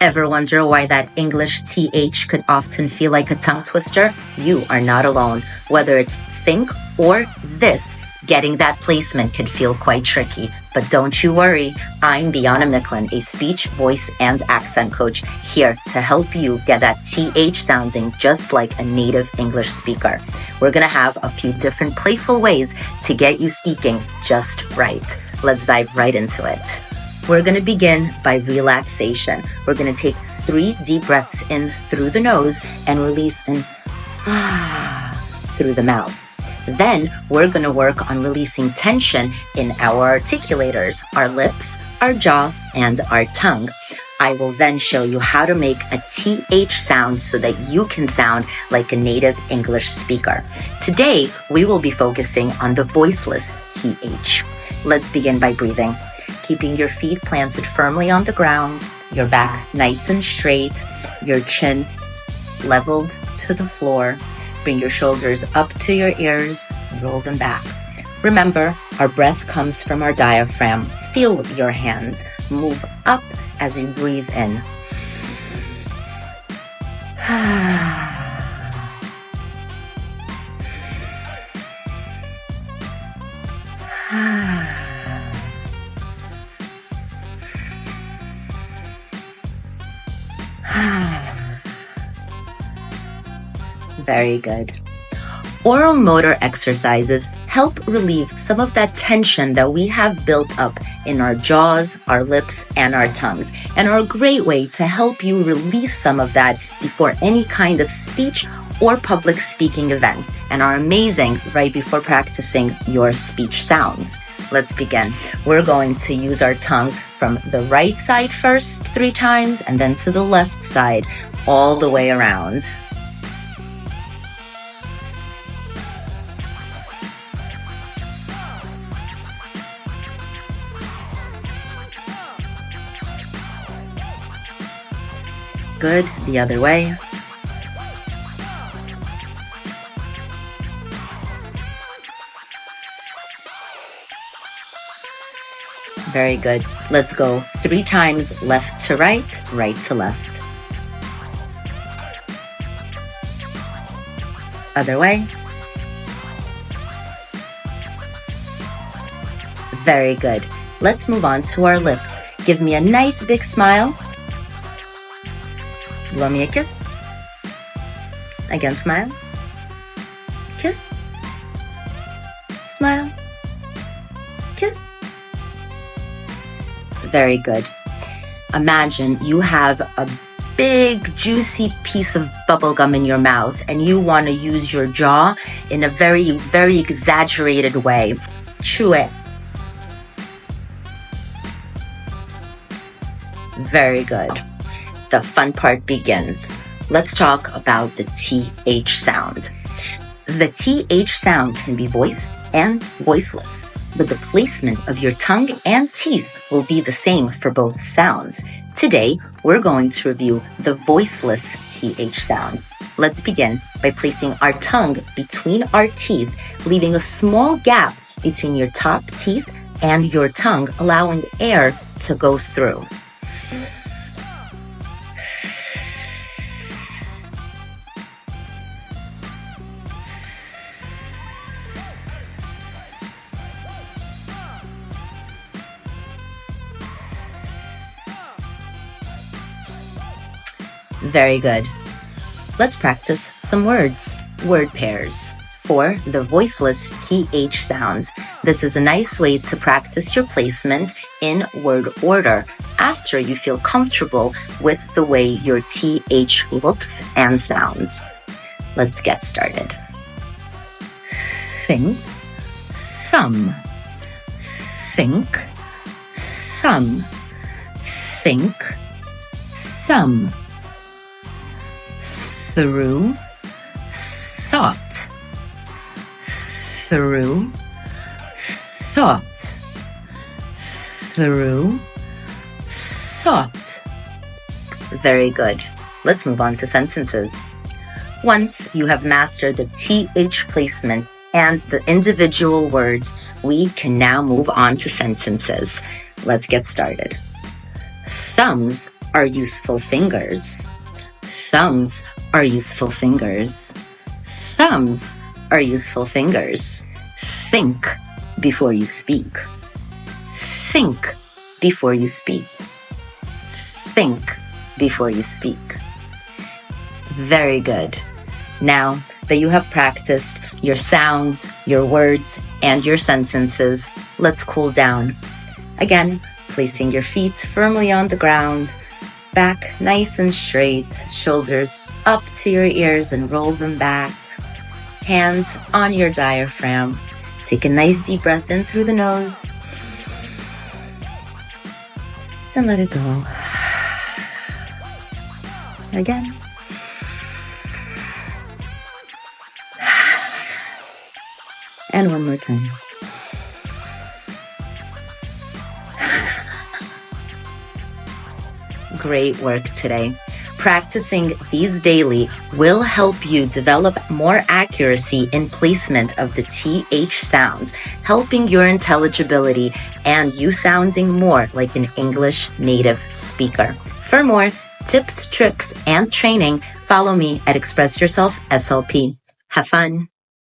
Ever wonder why that English TH could often feel like a tongue twister? You are not alone. Whether it's think or this, getting that placement could feel quite tricky. But don't you worry, I'm Biana Micklin, a speech, voice, and accent coach, here to help you get that TH sounding just like a native English speaker. We're going to have a few different playful ways to get you speaking just right. Let's dive right into it. We're going to begin by relaxation. We're going to take 3 deep breaths in through the nose and release in through the mouth. Then we're going to work on releasing tension in our articulators, our lips, our jaw, and our tongue. I will then show you how to make a TH sound so that you can sound like a native English speaker. Today, we will be focusing on the voiceless TH. Let's begin by breathing. Keeping your feet planted firmly on the ground, your back nice and straight, your chin leveled to the floor. Bring your shoulders up to your ears, roll them back. Remember, our breath comes from our diaphragm. Feel your hands move up as you breathe in. Very good. Oral motor exercises help relieve some of that tension that we have built up in our jaws, our lips, and our tongues, and are a great way to help you release some of that before any kind of speech or public speaking event, and are amazing right before practicing your speech sounds. Let's begin. We're going to use our tongue from the right side first 3 times, and then to the left side all the way around. Good. The other way. Very good. Let's go 3 times left to right, right to left. Other way. Very good. Let's move on to our lips. Give me a nice big smile. Blow me a kiss. Again, smile. Kiss. Smile. Kiss. Very good. Imagine you have a big, juicy piece of bubble gum in your mouth and you want to use your jaw in a very, very exaggerated way. Chew it. Very good. The fun part begins. Let's talk about the TH sound. The TH sound can be voiced and voiceless, but the placement of your tongue and teeth will be the same for both sounds. Today, we're going to review the voiceless TH sound. Let's begin by placing our tongue between our teeth, leaving a small gap between your top teeth and your tongue, allowing air to go through. Very good. Let's practice some words, word pairs. For the voiceless TH sounds, this is a nice way to practice your placement in word order after you feel comfortable with the way your TH looks and sounds. Let's get started. Think, thumb. Think, thumb. Think, thumb. Through, thought. Through, thought. Through, thought. Very good. Let's move on to sentences. Once you have mastered the TH placement and the individual words, we can now move on to sentences. Let's get started. Thumbs are useful fingers. Thumbs are useful fingers. Thumbs are useful fingers. Think before you speak. Think before you speak. Think before you speak. Very good. Now that you have practiced your sounds, your words, and your sentences, let's cool down. Again, placing your feet firmly on the ground, back nice and straight, shoulders up to your ears and roll them back. Hands on your diaphragm. Take a nice deep breath in through the nose and let it go. Again. And one more time. Great work today. Practicing these daily will help you develop more accuracy in placement of the TH sounds, helping your intelligibility and you sounding more like an English native speaker. For more tips, tricks, and training, follow me at Express Yourself SLP. Have fun.